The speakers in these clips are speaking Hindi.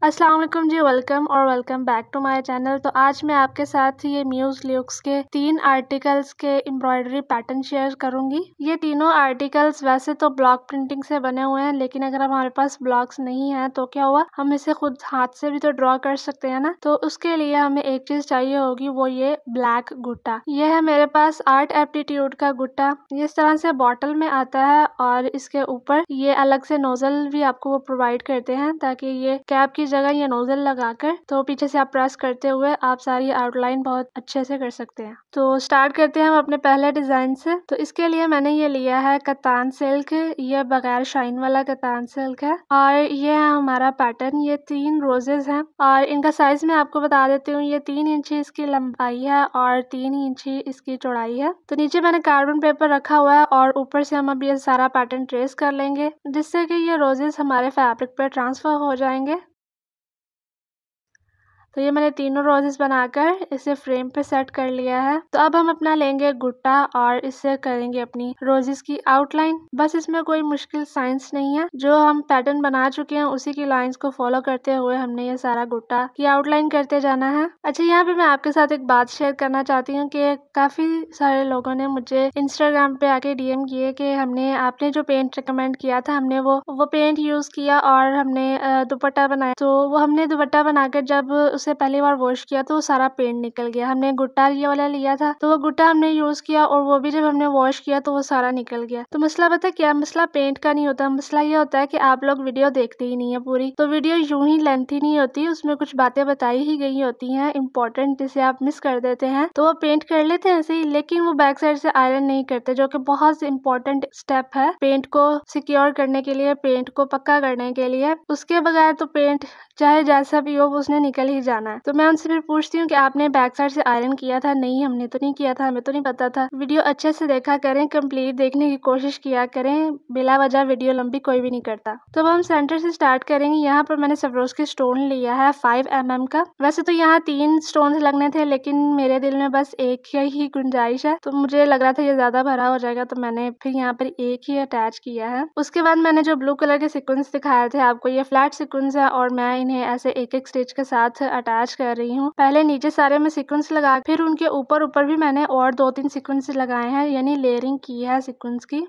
अस्सलाम वालेकुम जी, welcome back to my channel. तो आज मैं आपके साथ ये म्यूज लुक्स के 3 आर्टिकल्स के एम्ब्रॉयडरी पैटर्न शेयर करूंगी। ये तीनों आर्टिकल्स वैसे तो ब्लॉक प्रिंटिंग से बने हुए हैं, लेकिन अगर हमारे पास ब्लॉक्स नहीं है तो क्या हुआ, हम इसे खुद हाथ से भी तो ड्रॉ कर सकते हैं ना। तो उसके लिए हमें एक चीज चाहिए होगी, वो ये ब्लैक गुट्टा। ये है मेरे पास आर्ट एप्टीट्यूड का गुट्टा। ये इस तरह से बॉटल में आता है और इसके ऊपर ये अलग से नोजल भी आपको वो प्रोवाइड करते हैं, ताकि ये कैप की जगह ये नोजल लगाकर तो पीछे से आप प्रेस करते हुए आप सारी आउटलाइन बहुत अच्छे से कर सकते हैं। तो स्टार्ट करते हैं हम अपने पहले डिजाइन से। तो इसके लिए मैंने ये लिया है कतान सिल्क। ये बगैर शाइन वाला कतान सिल्क है और ये है हमारा पैटर्न। ये 3 रोजेस हैं और इनका साइज मैं आपको बता देती हूँ। ये 3 इंची इसकी लंबाई है और 3 इंची इसकी चौड़ाई है। तो नीचे मैंने कार्बन पेपर रखा हुआ है और ऊपर से हम अब ये सारा पैटर्न ट्रेस कर लेंगे, जिससे कि ये रोजेस हमारे फैब्रिक पे ट्रांसफर हो जाएंगे। तो ये मैंने तीनों रोजेस बनाकर इसे फ्रेम पे सेट कर लिया है। तो अब हम अपना लेंगे गुट्टा और इससे करेंगे अपनी रोजेस की आउटलाइन। बस इसमें कोई मुश्किल साइंस नहीं है, जो हम पैटर्न बना चुके हैं उसी की लाइंस को फॉलो करते हुए हमने ये सारा गुट्टा की आउटलाइन करते जाना है। अच्छा, यहाँ पे मैं आपके साथ एक बात शेयर करना चाहती हूँ कि काफी सारे लोगों ने मुझे इंस्टाग्राम पे आके डीएम किए कि आपने जो पेंट रिकमेंड किया था, हमने वो पेंट यूज किया और हमने दुपट्टा बनाया। तो वो हमने दुपट्टा बनाकर जब उसे पहली बार वॉश किया तो सारा पेंट निकल गया। हमने गुट्टा ये वाला लिया था, तो वो गुट्टा हमने यूज किया और वो भी जब हमने वॉश किया तो वो सारा निकल गया। तो मसला पता क्या, मसला पेंट का नहीं होता, मसला ये होता है कि आप लोग वीडियो देखते ही नहीं है पूरी। तो वीडियो यूं ही लेंथी नहीं होती, उसमें कुछ बातें बताई ही गई होती हैं इंपॉर्टेंट, जिसे आप मिस कर देते हैं। तो वो पेंट कर लेते हैं ऐसे ही, लेकिन वो बैक साइड से आयरन नहीं करते, जो कि बहुत इंपॉर्टेंट स्टेप है पेंट को सिक्योर करने के लिए, पेंट को पक्का करने के लिए। उसके बगैर तो पेंट चाहे जैसा भी हो उसने निकल ही जाना है। तो मैं उनसे फिर पूछती हूँ कि आपने बैक साइड से आयरन किया था? नहीं, हमने तो नहीं किया था, हमें तो नहीं पता था। वीडियो अच्छे से देखा करें, कंप्लीट देखने की कोशिश किया करें, बिला वजह वीडियो लंबी कोई भी नहीं करता। तो अब हम सेंटर से स्टार्ट करेंगे। यहाँ पर मैंने सवरोस्की स्टोन लिया है 5 mm का। वैसे तो यहाँ 3 स्टोन लगने थे, लेकिन मेरे दिल में बस एक ही गुंजाइश है, तो मुझे लग रहा था ये ज्यादा भरा हो जाएगा, तो मैंने फिर यहाँ पर एक ही अटैच किया है। उसके बाद मैंने जो ब्लू कलर के सिक्वेंस दिखाए थे आपको, ये फ्लैट सिक्वेंस है और मैं इन्हें ऐसे एक एक स्टिच के साथ अटैच कर रही हूँ। पहले नीचे सारे में सीक्वेंस लगा, फिर उनके ऊपर भी मैंने और 2-3 सीक्वेंस लगाए हैं, यानी लेयरिंग की है सीक्वेंस की।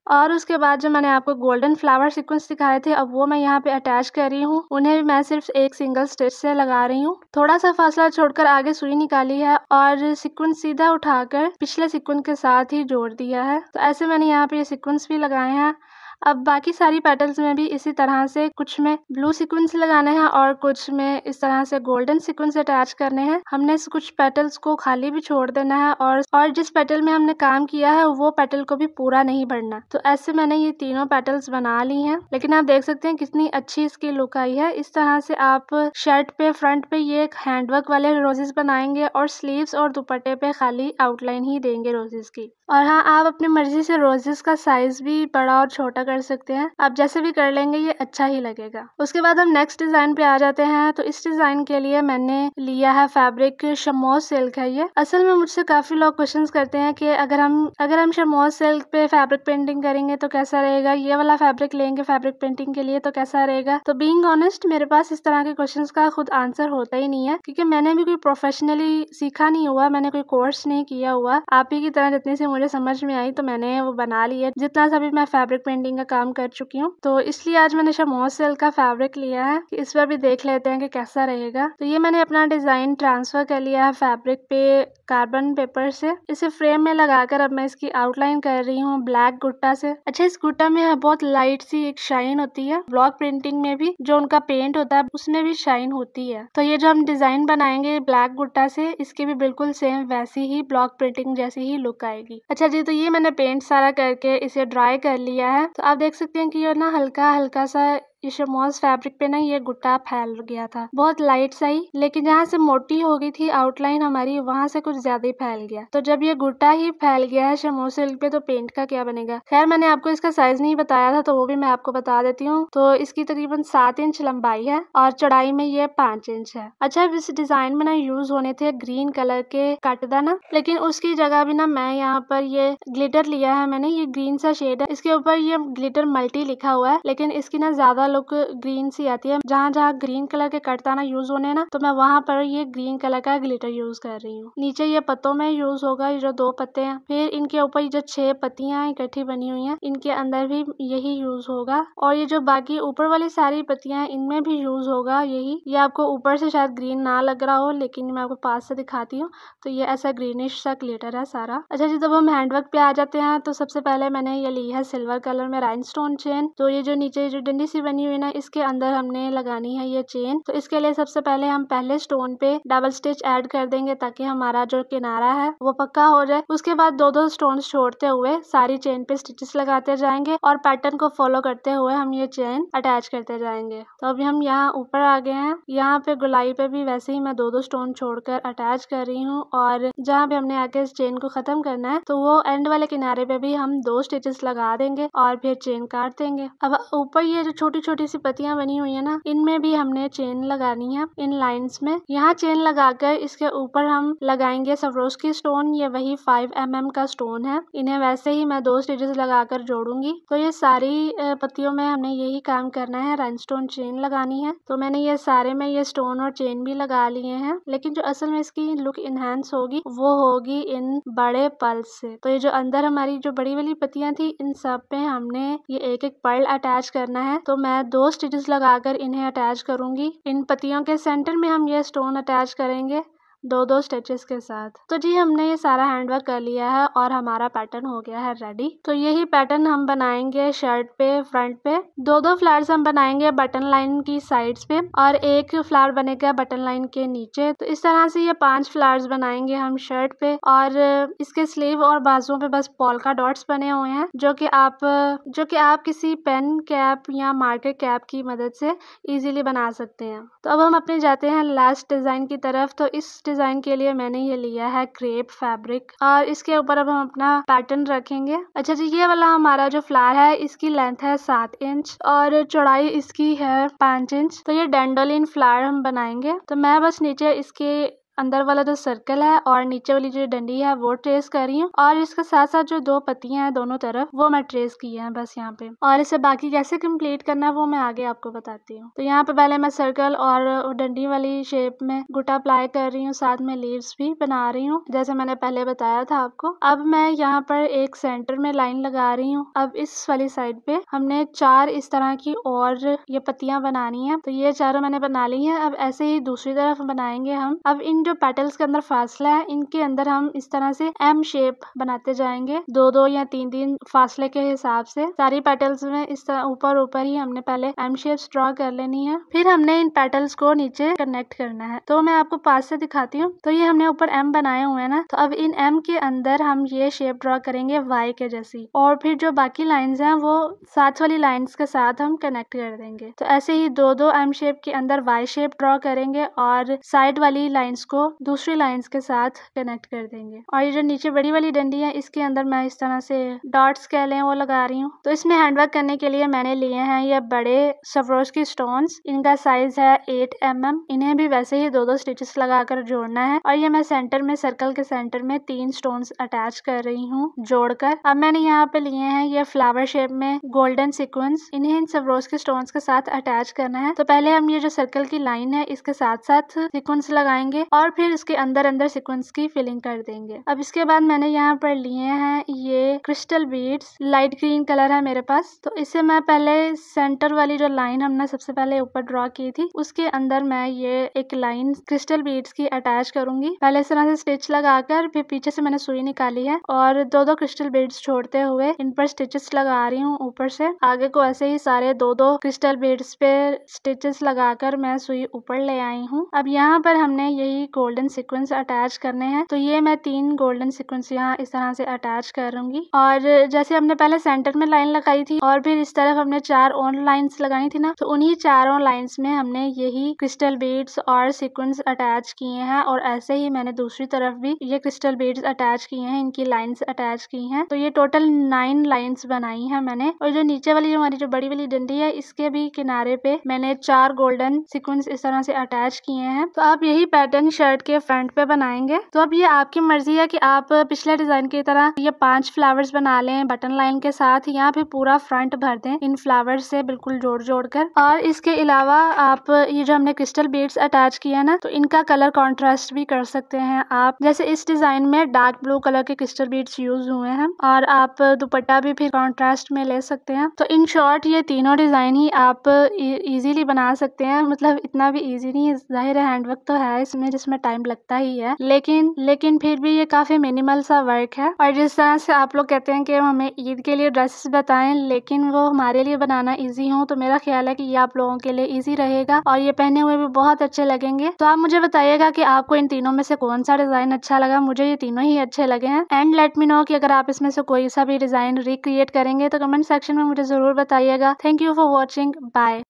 और उसके बाद जो मैंने आपको गोल्डन फ्लावर सीक्वेंस दिखाए थे, अब वो मैं यहाँ पे अटैच कर रही हूँ। उन्हें भी मैं सिर्फ एक सिंगल स्टिच से लगा रही हूँ। थोड़ा सा फासला छोड़कर आगे सुई निकाली है और सीक्वेंस सीधा उठाकर पिछले सीक्वेंस के साथ ही जोड़ दिया है। तो ऐसे मैंने यहाँ पे ये सीक्वेंस भी लगाए हैं। अब बाकी सारी पेटल्स में भी इसी तरह से कुछ में ब्लू सीक्वेंस लगाने हैं और कुछ में इस तरह से गोल्डन सीक्वेंस अटैच करने हैं। हमने कुछ पेटल्स को खाली भी छोड़ देना है और जिस पेटल में हमने काम किया है वो पेटल को भी पूरा नहीं भरना। तो ऐसे मैंने ये तीनों पेटल्स बना ली हैं, लेकिन आप देख सकते हैं कितनी अच्छी इसकी लुक आई है। इस तरह से आप शर्ट पे फ्रंट पे ये हैंडवर्क वाले रोजेस बनाएंगे और स्लीव्स और दुपट्टे पे खाली आउटलाइन ही देंगे रोजेस की। और हाँ, आप अपनी मर्जी से रोजेस का साइज भी बड़ा और छोटा कर सकते हैं, आप जैसे भी कर लेंगे ये अच्छा ही लगेगा। उसके बाद हम नेक्स्ट डिजाइन पे आ जाते हैं। तो इस डिजाइन के लिए मैंने लिया है फैब्रिक शमोज सिल्क है। ये असल में मुझसे काफी लोग क्वेश्चंस करते हैं कि अगर हम शमोज सिल्क पे फैब्रिक पेंटिंग करेंगे तो कैसा रहेगा, ये वाला फैब्रिक लेंगे फैब्रिक पेंटिंग के लिए तो कैसा रहेगा। तो बीइंग ऑनेस्ट, मेरे पास इस तरह के क्वेश्चंस का खुद आंसर होता ही नहीं है, क्योंकि मैंने भी कोई प्रोफेशनली सीखा नहीं हुआ, मैंने कोई कोर्स नहीं किया हुआ। आप ही की तरह जितनी सी मुझे समझ में आई तो मैंने वो बना ली है, जितना सा भी मैं फैब्रिक पेंटिंग का काम कर चुकी हूँ। तो इसलिए आज मैंने शमोज सिल्क का फैब्रिक लिया है, इस पर भी देख लेते हैं कि कैसा रहेगा। तो ये मैंने अपना डिजाइन ट्रांसफर कर लिया है फैब्रिक पे कार्बन पेपर से। इसे फ्रेम में लगाकर अब मैं इसकी आउटलाइन कर रही हूँ ब्लैक गुट्टा से। अच्छा, इस गुट्टा में बहुत लाइट सी एक शाइन होती है, ब्लॉक प्रिंटिंग में भी जो उनका पेंट होता है उसमें भी शाइन होती है। तो ये जो हम डिजाइन बनाएंगे ब्लैक गुट्टा से, इसके भी बिल्कुल सेम वैसी ही ब्लॉक प्रिंटिंग जैसी ही लुक आएगी। अच्छा जी, तो ये मैंने पेंट सारा करके इसे ड्राई कर लिया है। तो आप देख सकते हैं कि ये ना हल्का हल्का सा ये शमोज फैब्रिक पे ना ये गुट्टा फैल गया था, बहुत लाइट सा ही, लेकिन जहाँ से मोटी हो गई थी आउटलाइन हमारी, वहां से कुछ ज्यादा ही फैल गया। तो जब ये गुट्टा ही फैल गया है शमोज सिल्क पे, तो पेंट का क्या बनेगा। खैर, मैंने आपको इसका साइज नहीं बताया था, तो वो भी मैं आपको बता देती हूँ। तो इसकी तकरीबन 7 इंच लंबाई है और चौड़ाई में ये 5 इंच है। अच्छा, इस डिजाइन में ना यूज होने थे ग्रीन कलर के कटदाना, लेकिन उसकी जगह भी ना मैं यहाँ पर ये ग्लिटर लिया है। मैंने ये ग्रीन सा शेड है, इसके ऊपर ये ग्लिटर मल्टी लिखा हुआ है, लेकिन इसकी ना ज्यादा लुक ग्रीन सी आती है। जहाँ जहाँ ग्रीन कलर के कटदाना यूज होने ना, तो मैं वहाँ पर ये ग्रीन कलर का ग्लिटर यूज कर रही हूँ। नीचे ये पत्तों में यूज होगा, ये जो 2 पत्ते हैं। फिर इनके ऊपर ये जो 6 पत्तियां इकट्ठी बनी हुई हैं, इनके अंदर भी यही यूज होगा। और ये जो बाकी ऊपर वाली सारी पत्तियां हैं, इनमें भी यूज होगा यही। ये आपको ऊपर से शायद ग्रीन ना लग रहा हो, लेकिन मैं आपको पास से दिखाती हूँ। तो ये ऐसा ग्रीनिश सा ग्लिटर है सारा। अच्छा जी, जब हम हैंडवर्क पे आ जाते हैं तो सबसे पहले मैंने ये ली है सिल्वर कलर में राइनस्टोन चेन। तो ये जो नीचे जो डंडी सी बनी हुई ना, इसके अंदर हमने लगानी है ये चेन। तो इसके लिए सबसे पहले हम पहले स्टोन पे डबल स्टिच ऐड कर देंगे ताकि हमारा जो किनारा है वो पक्का हो जाए। उसके बाद 2-2 स्टोन छोड़ते हुए सारी चेन पे स्टिचेस लगाते जाएंगे और पैटर्न को फॉलो करते हुए हम ये चेन अटैच करते जाएंगे। तो अभी हम यहाँ ऊपर आ गए हैं। यहाँ पे गुलाई पे भी वैसे ही मैं 2-2 स्टोन छोड़कर अटैच कर रही हूँ और जहाँ पे हमने आके इस चेन को खत्म करना है तो वो एंड वाले किनारे पे भी हम 2 स्टिचेस लगा देंगे और फिर चेन काट देंगे। अब ऊपर ये जो छोटी छोटी सी पत्तियां बनी हुई है ना, इनमें भी हमने चेन लगानी है इन लाइंस में। यहाँ चेन लगाकर इसके ऊपर हम लगाएंगे सवरोस्की स्टोन। ये वही 5 mm का स्टोन है। इन्हें वैसे ही मैं 2 स्टिचेस लगाकर जोड़ूंगी। तो ये सारी पत्तियों में हमने यही काम करना है, राइनस्टोन चेन लगानी है। तो मैंने ये सारे में ये स्टोन और चेन भी लगा लिए हैं, लेकिन जो असल में इसकी लुक इनहेंस होगी वो होगी इन बड़े पर्ल्स से। तो ये जो अंदर हमारी जो बड़ी वाली पत्तियां थी, इन सब पे हमने ये एक एक पर्ल अटैच करना है। तो मैं 2 स्टिचेस लगाकर इन्हें अटैच करूंगी। इन पत्तियों के सेंटर में हम ये स्टोन अटैच करेंगे 2-2 स्टिचेस के साथ। तो जी हमने ये सारा हैंडवर्क कर लिया है और हमारा पैटर्न हो गया है रेडी। तो यही पैटर्न हम बनाएंगे शर्ट पे, फ्रंट पे। 2-2 फ्लावर्स हम बनाएंगे बटन लाइन की साइड्स पे और एक फ्लावर बनेगा बटन लाइन के नीचे। तो इस तरह से ये 5 फ्लावर्स बनाएंगे हम शर्ट पे और इसके स्लीव और बाजुओं पे बस पोल्का डॉट्स बने हुए हैं जो कि आप किसी पेन कैप या मार्कर कैप की मदद से इजीली बना सकते हैं। तो अब हम अपने जाते हैं लास्ट डिजाइन की तरफ। तो इस डिजाइन के लिए मैंने ये लिया है क्रेप फैब्रिक और इसके ऊपर अब हम अपना पैटर्न रखेंगे। अच्छा जी, ये वाला हमारा जो फ्लावर है इसकी लेंथ है 7 इंच और चौड़ाई इसकी है 5 इंच। तो ये डैंडोलिन फ्लावर हम बनाएंगे। तो मैं बस नीचे इसके अंदर वाला जो सर्कल है और नीचे वाली जो डंडी है वो ट्रेस कर रही हूँ और इसके साथ साथ जो 2 पत्तियां हैं दोनों तरफ वो मैं ट्रेस की है बस यहाँ पे। और इसे बाकी कैसे कंप्लीट करना है वो मैं आगे आपको बताती हूँ। तो यहाँ पे पहले मैं सर्कल और डंडी वाली शेप में गुटा अप्लाई कर रही हूँ, साथ में लीव्स भी बना रही हूँ जैसे मैंने पहले बताया था आपको। अब मैं यहाँ पर एक सेंटर में लाइन लगा रही हूँ। अब इस वाली साइड पे हमने 4 इस तरह की और ये पत्तियां बनानी है। तो ये चारों मैंने बना ली है। अब ऐसे ही दूसरी तरफ बनाएंगे हम। अब इन जो पेटल्स के अंदर फासला है इनके अंदर हम इस तरह से एम शेप बनाते जाएंगे, 2-2 या 3-3 फासले के हिसाब से। सारी पेटल्स में इस तरह ऊपर ही हमने पहले एम शेप ड्रॉ कर लेनी है। फिर हमने इन पेटल्स को नीचे कनेक्ट करना है। तो मैं आपको पास से दिखाती हूँ। तो ये हमने ऊपर एम बनाए हुए हैं ना, तो अब इन एम के अंदर हम ये शेप ड्रॉ करेंगे वाई के जैसी और फिर जो बाकी लाइंस हैं वो साथ वाली लाइंस के साथ हम कनेक्ट कर देंगे। तो ऐसे ही 2-2 एम शेप के अंदर वाई शेप ड्रॉ करेंगे और साइड वाली लाइंस को दूसरी लाइंस के साथ कनेक्ट कर देंगे। और ये जो नीचे बड़ी वाली डंडी है इसके अंदर मैं इस तरह से डॉट्स कह लें वो लगा रही हूँ। तो इसमें हैंडवर्क करने के लिए मैंने लिए हैं ये बड़े सवरोस्की स्टोन्स। इनका साइज है 8 mm। इन्हें भी वैसे ही 2-2 स्टिचेस लगाकर जोड़ना है। और ये मैं सेंटर में सर्कल के सेंटर में 3 स्टोन्स अटैच कर रही हूँ जोड़कर। अब मैंने यहाँ पे लिए हैं ये फ्लावर शेप में गोल्डन सीक्वेंस। इन्हें इन सवरोस्की स्टोन्स के साथ अटैच करना है। तो पहले हम ये जो सर्कल की लाइन है इसके साथ साथ सीक्वेंस लगाएंगे और फिर इसके अंदर सीक्वेंस की फिलिंग कर देंगे। अब इसके बाद मैंने यहाँ पर लिए हैं ये crystal beads. Light green colour है मेरे पास। तो इसे मैं पहले सेंटर वाली जो लाइन हमने सबसे पहले ऊपर ड्रॉ की थी उसके अंदर मैं ये एक लाइन क्रिस्टल बीड्स की अटैच करूंगी। पहले इस तरह से स्टिच लगाकर फिर पीछे से मैंने सुई निकाली है और 2-2 क्रिस्टल बीड्स छोड़ते हुए इन पर स्टिचेस लगा रही हूँ ऊपर से आगे को। ऐसे ही सारे 2-2 क्रिस्टल बीड्स पे स्टिचेस लगाकर मैं सुई ऊपर ले आई हूँ। अब यहाँ पर हमने यही गोल्डन सीक्वेंस अटैच करने हैं। तो ये मैं 3 गोल्डन सीक्वेंस यहाँ इस तरह से अटैच करूंगी और जैसे हमने पहले सेंटर में लाइन लगाई थी और फिर इस तरफ हमने 4 और लाइंस लगाई थी ना, तो उन्हीं 4 लाइंस में हमने यही क्रिस्टल बीड्स और सीक्वेंस अटैच किए हैं। और ऐसे ही मैंने दूसरी तरफ भी ये क्रिस्टल बीड्स अटैच किए हैं, इनकी लाइंस अटैच की हैं। तो ये टोटल 9 लाइंस बनाई है मैंने। और जो नीचे वाली हमारी जो बड़ी वाली डंडी है इसके भी किनारे पे मैंने 4 गोल्डन सीक्वेंस इस तरह से अटैच किए हैं। तो आप यही पैटर्न शर्ट के फ्रंट पे बनाएंगे। तो अब ये आपकी मर्जी है कि आप पिछले डिजाइन की तरह ये 5 फ्लावर्स बना लें बटन लाइन के साथ, या फिर पूरा फ्रंट भर दें इन फ्लावर्स से बिल्कुल जोड़ कर। और इसके अलावा आप ये जो हमने क्रिस्टल बीड्स अटैच किया है ना, तो इनका कलर कॉन्ट्रास्ट भी कर सकते हैं आप। जैसे इस डिजाइन में डार्क ब्लू कलर के क्रिस्टल बीड्स यूज हुए हैं, और आप दुपट्टा भी फिर कॉन्ट्रास्ट में ले सकते हैं। तो इन शॉर्ट ये तीनों डिजाइन ही आप इजीली बना सकते हैं। मतलब इतना भी इजी नहीं है, जाहिर है हैंडवर्क तो है इसमें जिसमें टाइम लगता ही है, लेकिन फिर भी ये काफी मिनिमल सा वर्क है। और जिस तरह से आप लोग कहते हैं कि हमें ईद के लिए ड्रेसेस बताएं लेकिन वो हमारे लिए बनाना इजी हो, तो मेरा ख्याल है कि ये आप लोगों के लिए इजी रहेगा और ये पहने हुए भी बहुत अच्छे लगेंगे। तो आप मुझे बताइएगा कि आपको इन तीनों में से कौन सा डिजाइन अच्छा लगा। मुझे ये तीनों ही अच्छे लगे हैं। एंड लेट मी नो कि अगर आप इसमें से कोई सा भी डिजाइन रिक्रिएट करेंगे तो कमेंट सेक्शन में मुझे जरूर बताइएगा। Thank you for watching, bye.